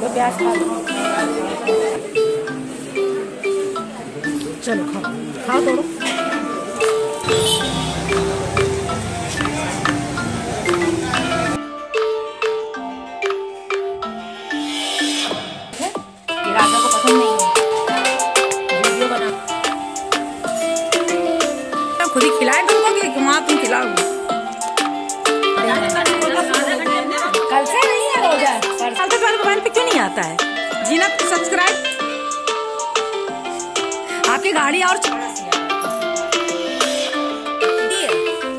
लो प्याज खा लो। चलो खाओ खाओ तोड़ो। ये राजा को पसंद नहीं है। वीडियो बना खुद ही खिलाए तुमको कि वहाँ तुम खिलाओ। कल से नहीं है रोजा। कल से तुम्हारे मोबाइल पे क्यों नहीं आता है? जीनत सब्सक्राइब। आपकी गाड़ी और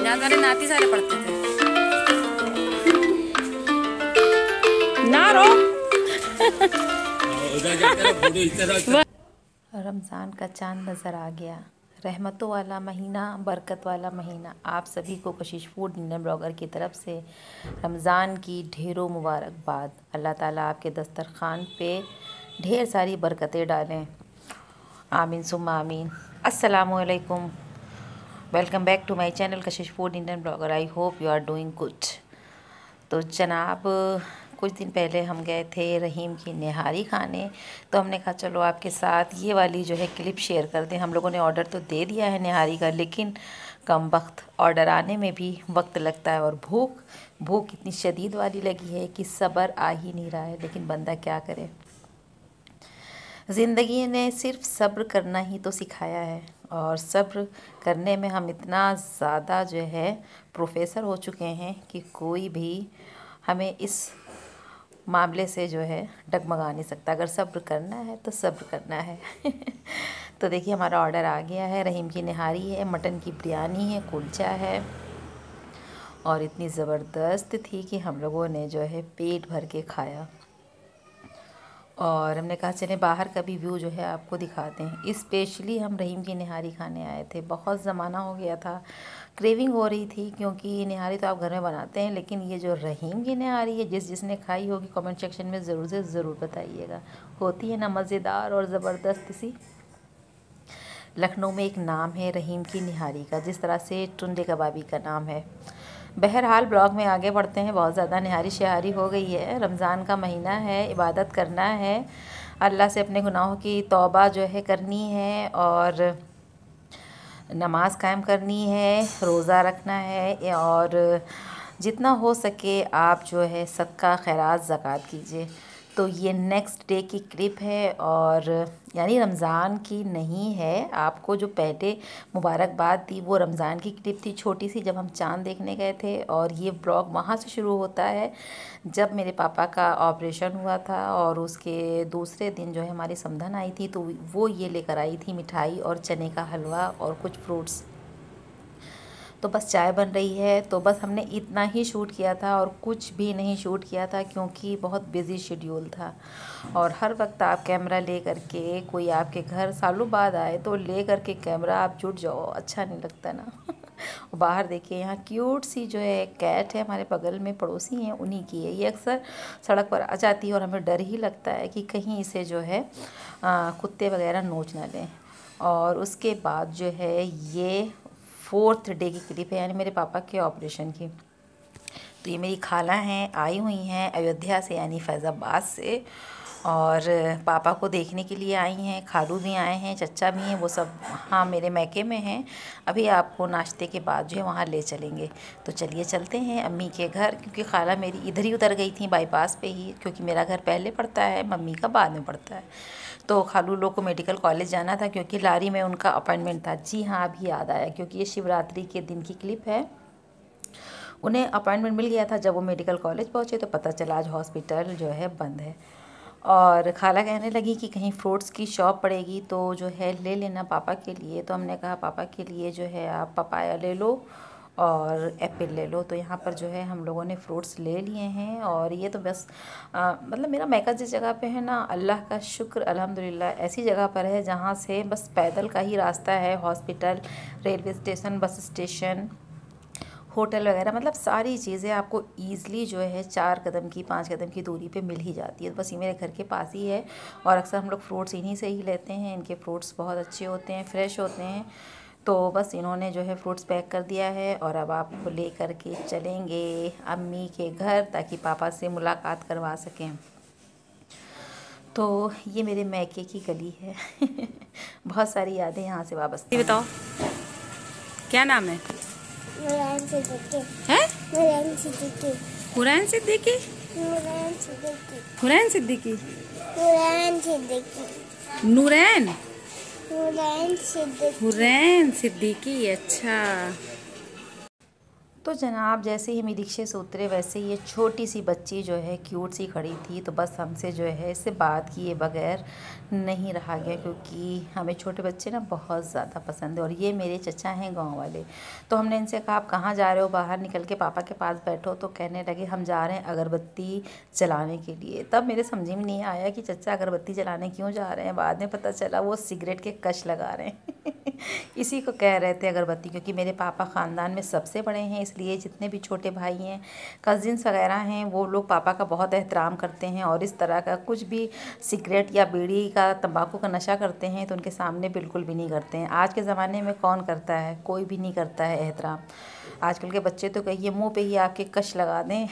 हमारे नाती सारे पढ़ते थे ना रो। रमज़ान का चांद नज़र आ गया। रहमतों वाला महीना, बरकत वाला महीना। आप सभी को कशिश फूड इंडियन ब्लॉगर की तरफ से रमज़ान की ढेरों मुबारकबाद। अल्लाह ताला आपके दस्तरखान पे ढेर सारी बरकतें डालें। आमीन सुम्मा आमीन। अस्सलामु अलैकुम। Welcome back to my channel Kashish food Indian blogger. I hope you are doing good. तो जनाब, कुछ दिन पहले हम गए थे रहीम की निहारी खाने, तो हमने कहा चलो आपके साथ ये वाली जो है क्लिप शेयर कर दें। हम लोगों ने ऑर्डर तो दे दिया है निहारी का, लेकिन कम वक्त ऑर्डर आने में भी वक्त लगता है, और भूख इतनी शदीद वाली लगी है कि सब्र आ ही नहीं रहा है। लेकिन बंदा क्या करे, ज़िंदगी ने सिर्फ सब्र करना ही तो सिखाया है, और सब्र करने में हम इतना ज़्यादा जो है प्रोफेसर हो चुके हैं कि कोई भी हमें इस मामले से जो है डगमगा नहीं सकता। अगर सब्र करना है तो सब्र करना है। तो देखिए हमारा ऑर्डर आ गया है। रहीम की निहारी है, मटन की बिरयानी है, कुलचा है, और इतनी ज़बरदस्त थी कि हम लोगों ने जो है पेट भर के खाया। और हमने कहा चलें बाहर का भी व्यू जो है आपको दिखाते हैं। स्पेशली हम रहीम की निहारी खाने आए थे। बहुत ज़माना हो गया था, क्रेविंग हो रही थी, क्योंकि निहारी तो आप घर में बनाते हैं, लेकिन ये जो रहीम की निहारी है, जिसने खाई होगी कमेंट सेक्शन में ज़रूर से ज़रूर बताइएगा। होती है ना मज़ेदार और ज़बरदस्त सी। लखनऊ में एक नाम है रहीम की निहारी का, जिस तरह से टुंडे कबाबी का नाम है। बहरहाल ब्लॉग में आगे बढ़ते हैं। बहुत ज़्यादा निहारी शहारी हो गई है। रमज़ान का महीना है, इबादत करना है, अल्लाह से अपने गुनाहों की तौबा जो है करनी है, और नमाज़ कायम करनी है, रोज़ा रखना है, और जितना हो सके आप जो है सदका खैरात ज़कात कीजिए। तो ये नेक्स्ट डे की क्लिप है, और यानी रमज़ान की नहीं है। आपको जो पहले मुबारकबाद दी वो रमज़ान की क्लिप थी, छोटी सी, जब हम चांद देखने गए थे। और ये ब्लॉग वहाँ से शुरू होता है जब मेरे पापा का ऑपरेशन हुआ था, और उसके दूसरे दिन जो है हमारी समधन आई थी, तो वो ये लेकर आई थी मिठाई और चने का हलवा और कुछ फ्रूट्स। तो बस चाय बन रही है, तो बस हमने इतना ही शूट किया था और कुछ भी नहीं शूट किया था, क्योंकि बहुत बिज़ी शेड्यूल था। और हर वक्त आप कैमरा ले करके, कोई आपके घर सालों बाद आए तो ले करके कैमरा आप जुट जाओ, अच्छा नहीं लगता ना। बाहर देखिए, यहाँ क्यूट सी जो है कैट है, हमारे बगल में पड़ोसी हैं, उन्हीं की है। ये अक्सर सड़क पर आ जाती है, और हमें डर ही लगता है कि कहीं इसे जो है कुत्ते वगैरह नोच ना लें। और उसके बाद जो है ये 4th डे की क्लिप है, यानी मेरे पापा के ऑपरेशन की। तो ये मेरी खाला हैं, आई हुई हैं अयोध्या से, यानी फैज़ाबाद से, और पापा को देखने के लिए आई हैं। खालू भी आए हैं, चचा भी हैं, वो सब हाँ मेरे मैके में हैं। अभी आपको नाश्ते के बाद जो है वहाँ ले चलेंगे। तो चलिए चलते हैं अम्मी के घर, क्योंकि खाला मेरी इधर ही उतर गई थी बाईपास पे ही, क्योंकि मेरा घर पहले पड़ता है, मम्मी का बाद में पड़ता है। तो खालू लोग को मेडिकल कॉलेज जाना था, क्योंकि लारी में उनका अपॉइंटमेंट था। जी हाँ, अभी याद आया, क्योंकि ये शिवरात्रि के दिन की क्लिप है। उन्हें अपॉइंटमेंट मिल गया था, जब वो मेडिकल कॉलेज पहुँचे तो पता चला आज हॉस्पिटल जो है बंद है। और खाला कहने लगी कि कहीं फ्रूट्स की शॉप पड़ेगी तो जो है ले लेना पापा के लिए। तो हमने कहा पापा के लिए जो है आप पपाया ले लो और एप्पल ले लो। तो यहाँ पर जो है हम लोगों ने फ्रूट्स ले लिए हैं। और ये तो बस मतलब मेरा मैका जिस जगह पे है ना, अल्लाह का शुक्र अल्हम्दुलिल्लाह, ऐसी जगह पर है जहाँ से बस पैदल का ही रास्ता है। Hospital, railway station, bus station, hotel वगैरह, मतलब सारी चीज़ें आपको ईज़िली जो है 4 कदम की 5 कदम की दूरी पे मिल ही जाती है। बस ये मेरे घर के पास ही है, और अक्सर हम लोग फ्रूट्स इन्हीं से ही लेते हैं। इनके फ्रूट्स बहुत अच्छे होते हैं, फ्रेश होते हैं। तो बस इन्होंने जो है फ्रूट्स पैक कर दिया है, और अब आपको ले कर के चलेंगे अम्मी के घर, ताकि पापा से मुलाकात करवा सकें। तो ये मेरे मैके की गली है। बहुत सारी यादें यहाँ से वापस। ये बताओ क्या नाम है? मुरान सिद्दीकी। है मुरान सिद्दीकी। हुरैन सिद्दीकी। मुरान सिद्दीकी। हुरैन सिद्दीकी। मुरान सिद्दीकी। नूरैन। मुरान सिद्दीकी। हुरैन सिद्दीकी। अच्छा। तो जनाब जैसे ही हम रिक्शे से उतरे वैसे ही ये छोटी सी बच्ची जो है क्यूट सी खड़ी थी, तो बस हमसे जो है इससे बात किए बगैर नहीं रहा गया, क्योंकि हमें छोटे बच्चे ना बहुत ज़्यादा पसंद है। और ये मेरे चचा हैं गांव वाले। तो हमने इनसे कहा आप कहाँ जा रहे हो? बाहर निकल के पापा के पास बैठो। तो कहने लगे हम जा रहे हैं अगरबत्ती जलाने के लिए। तब मेरे समझ में नहीं आया कि चचा अगरबत्ती जलाने क्यों जा रहे हैं। बाद में पता चला वो सिगरेट के कश लगा रहे हैं। इसी को कह रहे थे अगरबत्ती, क्योंकि मेरे पापा ख़ानदान में सबसे बड़े हैं, इसलिए जितने भी छोटे भाई हैं, कज़िन्स वगैरह हैं, वो लोग पापा का बहुत एहतराम करते हैं। और इस तरह का कुछ भी सिगरेट या बीड़ी का, तंबाकू का नशा करते हैं तो उनके सामने बिल्कुल भी नहीं करते हैं। आज के ज़माने में कौन करता है? कोई भी नहीं करता है एहतराम। आजकल के बच्चे तो कहिए मुँह पे ही आके कश लगा दें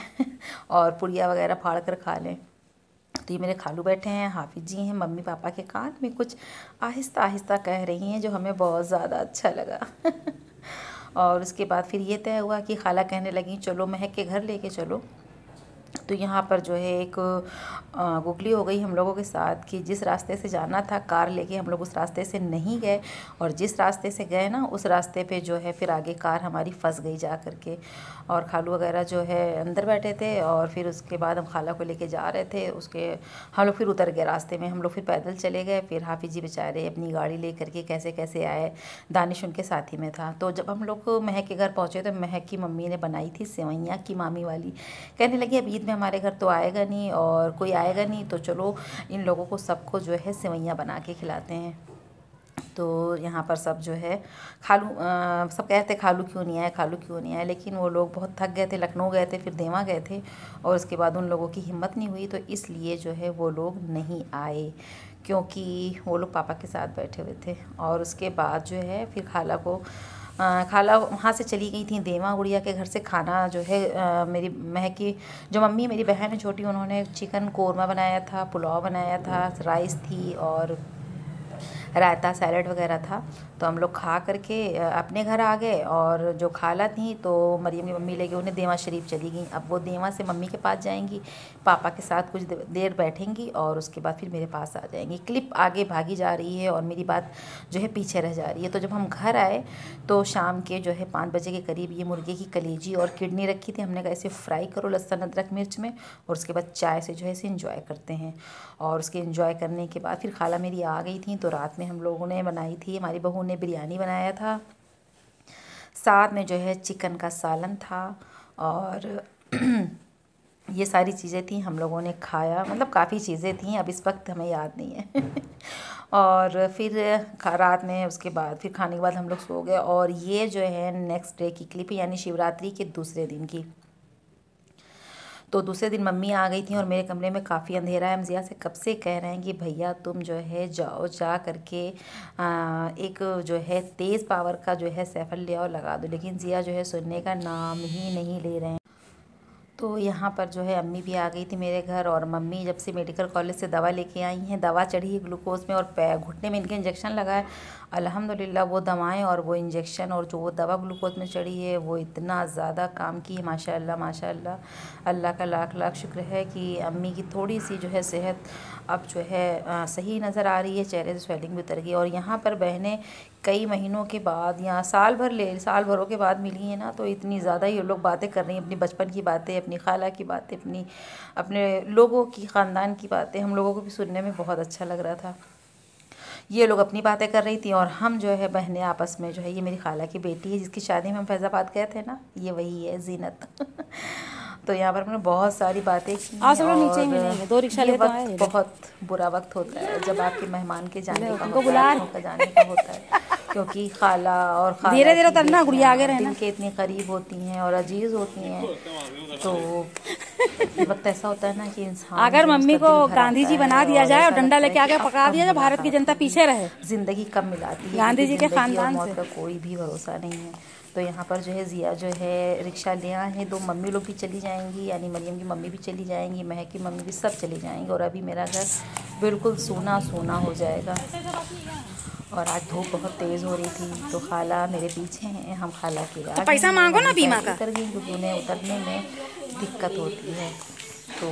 और पुड़िया वगैरह फाड़ कर खा लें। तो ये मेरे खालू बैठे हैं, हाफिज जी हैं, मम्मी पापा के कान में कुछ आहिस्ता आहिस्ता कह रही हैं, जो हमें बहुत ज़्यादा अच्छा लगा। और उसके बाद फिर ये तय हुआ कि खाला कहने लगी चलो महक के घर लेके चलो। तो यहाँ पर जो है एक गुगली हो गई हम लोगों के साथ कि जिस रास्ते से जाना था कार लेके हम लोग उस रास्ते से नहीं गए, और जिस रास्ते से गए ना उस रास्ते पे जो है फिर आगे कार हमारी फंस गई जा कर के। और खालू वगैरह जो है अंदर बैठे थे, और फिर उसके बाद हम खाला को लेके जा रहे थे। उसके हम लोग फिर उतर गए रास्ते में, हम लोग फिर पैदल चले गए। फिर हाफिज जी बेचारे अपनी गाड़ी ले करके कैसे कैसे आए, दानिश उनके साथ ही में था। तो जब हम लोग महक के घर पहुँचे तो महक की मम्मी ने बनाई थी सेवइयाँ की मामी वाली। कहने लगी अब ईद में हमारे घर तो आएगा नहीं और कोई आएगा नहीं, तो चलो इन लोगों को सबको जो है सेवइयाँ बना के खिलाते हैं। तो यहाँ पर सब जो है खालू सब कहते खालू क्यों नहीं आए, खालू क्यों नहीं आए, लेकिन वो लोग बहुत थक गए थे, लखनऊ गए थे, फिर देवा गए थे, और उसके बाद उन लोगों की हिम्मत नहीं हुई, तो इसलिए जो है वो लोग नहीं आए, क्योंकि वो लोग पापा के साथ बैठे हुए थे। और उसके बाद जो है फिर खाला को खाला वहाँ से चली गई थी देवा गुड़िया के घर से खाना जो है मेरी महक की जो मम्मी मेरी बहन है छोटी, उन्होंने चिकन कोरमा बनाया था, पुलाव बनाया था, राइस थी और रायता सैलड वगैरह था। तो हम लोग खा करके अपने घर आ गए, और जो खाला थी तो मरियम की मम्मी लेके उन्हें देवा शरीफ चली गई। अब वो देवा से मम्मी के पास जाएंगी, पापा के साथ कुछ देर बैठेंगी और उसके बाद फिर मेरे पास आ जाएंगी। क्लिप आगे भागी जा रही है और मेरी बात जो है पीछे रह जा रही है। तो जब हम घर आए तो शाम के जो है 5 बजे के करीब ये मुर्गे की कलेजी और किडनी रखी थी, हमने कहा इसे फ्राई करो लहसुन अदरक मिर्च में, और उसके बाद चाय से जो है इसे इंजॉय करते हैं। और उसके इंजॉय करने के बाद फिर खाला मेरी आ गई थी, तो रात में हम लोगों ने बनाई थी, हमारी बहू ने बिरयानी बनाया था, साथ में जो है चिकन का सालन था, और ये सारी चीज़ें थी, हम लोगों ने खाया। मतलब काफ़ी चीज़ें थी, अब इस वक्त हमें याद नहीं है। और फिर रात में उसके बाद फिर खाने के बाद हम लोग सो गए। और ये जो है नेक्स्ट डे की क्लिप, यानी शिवरात्रि के दूसरे दिन की। तो दूसरे दिन मम्मी आ गई थी और मेरे कमरे में काफ़ी अंधेरा है। हम ज़िया से कब से कह रहे हैं कि भैया तुम जो है जाओ, जा करके एक जो है तेज़ पावर का जो है सैफल ले आओ लगा दो, लेकिन ज़िया जो है सुनने का नाम ही नहीं ले रहे हैं। तो यहाँ पर जो है अम्मी भी आ गई थी मेरे घर, और मम्मी जब से मेडिकल कॉलेज से दवा लेके आई हैं, दवा चढ़ी है ग्लूकोज में, और पैर घुटने में इनके इंजेक्शन लगाए। अल्हम्दुलिल्लाह वो दवाएं और वो इंजेक्शन और जो वो दवा ग्लूकोज में चढ़ी है वो इतना ज़्यादा काम की है, माशाअल्लाह माशाअल्लाह। अल्लाह का लाख लाख शुक्र है कि अम्मी की थोड़ी सी जो है सेहत अब जो है सही नज़र आ रही है, चेहरे से स्वेलिंग भी उतर गई। और यहाँ पर बहनें कई महीनों के बाद या साल भरों के बाद मिली हैं ना, तो इतनी ज़्यादा ये लोग बातें कर रही हैं, अपनी बचपन की बातें, अपनी खाला की बातें, अपने लोगों की ख़ानदान की बातें। हम लोगों को भी सुनने में बहुत अच्छा लग रहा था। ये लोग अपनी बातें कर रही थी और हम जो है बहनें आपस में जो है, ये मेरी खाला की बेटी है जिसकी शादी में हम फैज़ाबाद गए थे ना, ये वही है जीनत। तो यहाँ पर हमने बहुत सारी बातें की। नीचे ही मिलेंगे, 2 रिक्शा ले तो आए। बहुत बुरा वक्त होता है जब आपके मेहमान के जाने का जाने का होता है, क्योंकि खाला और धीरे धीरे उतरना, गुड़िया आगे रहना, दिल के इतनी करीब होती हैं और अजीज होती हैं। तो वक्त ऐसा होता है ना कि इंसान, अगर मम्मी को गांधी जी बना दिया जाए और डंडा लेके आगे पका दिया जाए, भारत की जनता पीछे रहे। जिंदगी कब मिलाती है गांधी जी के खानदान से, का कोई भी भरोसा नहीं है। तो यहाँ पर जो है ज़िया जो है रिक्शा ले आए हैं, 2 मम्मी लोग भी चली जाएंगी, यानी मरियम की मम्मी भी चली जाएंगी, महक की मम्मी भी सब चली जाएंगी। और अभी मेरा घर बिल्कुल सूना सूना हो जाएगा। और आज धूप बहुत तेज़ हो रही थी तो खाला मेरे पीछे हैं, हम खाला की राह तो पैसा में हैं। मांगो ना मम्मी बीमा पहले का। उतर गई क्योंकि उन्हें उतरने में दिक्कत होती है। तो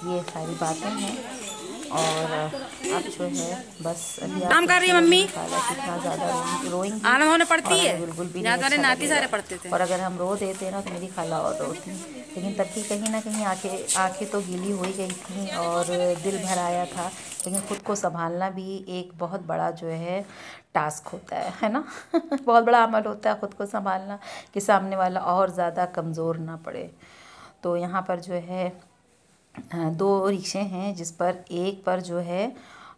ये सारी बातें हैं। और अब जो है बस अभी आप काम कर रही है मम्मी। खाला कितना ज़्यादा रोएंगी आनंद होने और पड़ती है। हमें बिल्कुल भी नहीं यहाँ अच्छा सारे नाती सारे लगेगा। पढ़ते थे। और अगर हम रो देते ना तो मेरी खाला और रोती, लेकिन तब भी कहीं ना कहीं आंखें तो गीली हो ही गई थी और दिल भर आया था। लेकिन ख़ुद को संभालना भी एक बहुत बड़ा जो है टास्क होता है ना। बहुत बड़ा अमल होता है ख़ुद को संभालना कि सामने वाला और ज़्यादा कमज़ोर ना पड़े। तो यहाँ पर जो है 2 रिक्शे हैं, जिस पर एक पर जो है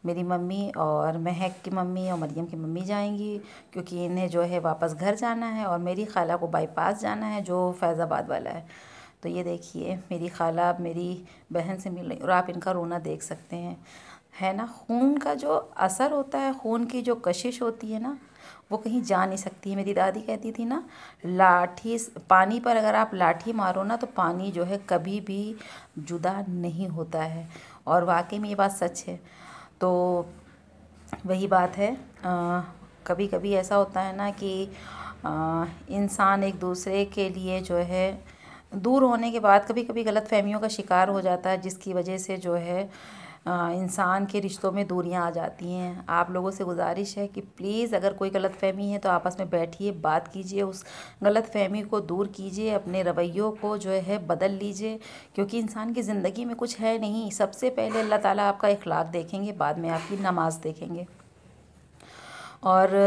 मेरी मम्मी और महक की मम्मी और मरियम की मम्मी जाएंगी क्योंकि इन्हें जो है वापस घर जाना है और मेरी खाला को बाईपास जाना है जो फैज़ाबाद वाला है। तो ये देखिए मेरी खाला अब मेरी बहन से मिल रही और आप इनका रोना देख सकते हैं, है ना। खून का जो असर होता है, खून की जो कशिश होती है ना, वो कहीं जा नहीं सकती है। मेरी दादी कहती थी ना, लाठी पानी पर अगर आप लाठी मारो ना तो पानी जो है कभी भी जुदा नहीं होता है। और वाकई में ये बात सच है। तो वही बात है, कभी कभी ऐसा होता है ना कि इंसान एक दूसरे के लिए जो है दूर होने के बाद कभी कभी गलतफहमियों का शिकार हो जाता है, जिसकी वजह से जो है इंसान के रिश्तों में दूरियां आ जाती हैं। आप लोगों से गुजारिश है कि प्लीज़ अगर कोई गलतफहमी है तो आपस में बैठिए, बात कीजिए, उस गलतफहमी को दूर कीजिए, अपने रवैयों को जो है बदल लीजिए। क्योंकि इंसान की ज़िंदगी में कुछ है नहीं, सबसे पहले अल्लाह ताला आपका इखलाक देखेंगे, बाद में आपकी नमाज देखेंगे। और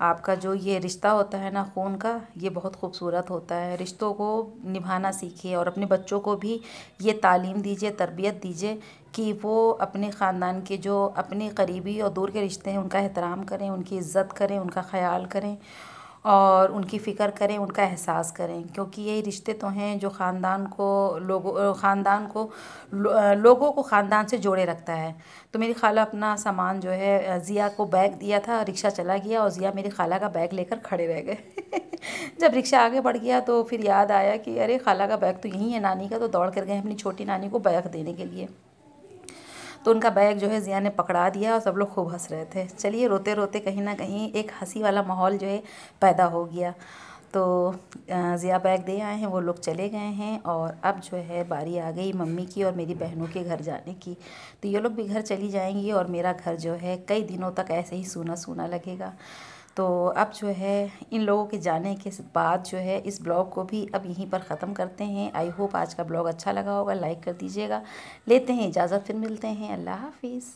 आपका जो ये रिश्ता होता है ना खून का, ये बहुत खूबसूरत होता है। रिश्तों को निभाना सीखिए और अपने बच्चों को भी ये तालीम दीजिए, तरबियत दीजिए कि वो अपने ख़ानदान के जो अपने करीबी और दूर के रिश्ते हैं उनका एहतराम करें, उनकी इज़्ज़त करें, उनका ख़याल करें और उनकी फ़िक्र करें, उनका एहसास करें। क्योंकि यही रिश्ते तो हैं जो ख़ानदान को लोगों को ख़ानदान से जोड़े रखता है। तो मेरी खाला अपना सामान जो है ज़िया को बैग दिया था, रिक्शा चला गया और ज़िया मेरी खाला का बैग लेकर खड़े रह गए। जब रिक्शा आगे बढ़ गया तो फिर याद आया कि अरे खाला का बैग तो यहीं है नानी का, तो दौड़ कर गए अपनी छोटी नानी को बैग देने के लिए। तो उनका बैग जो है ज़िया ने पकड़ा दिया और सब लोग खूब हंस रहे थे। चलिए रोते रोते कहीं ना कहीं एक हंसी वाला माहौल जो है पैदा हो गया। तो ज़िया बैग दे आए हैं, वो लोग चले गए हैं और अब जो है बारी आ गई मम्मी की और मेरी बहनों के घर जाने की। तो ये लोग भी घर चली जाएंगी और मेरा घर जो है कई दिनों तक ऐसे ही सूना सूना लगेगा। तो अब जो है इन लोगों के जाने के बाद जो है इस ब्लॉग को भी अब यहीं पर ख़त्म करते हैं। आई होप आज का ब्लॉग अच्छा लगा होगा, लाइक कर दीजिएगा। लेते हैं इजाज़त, फिर मिलते हैं। अल्लाह हाफिज़।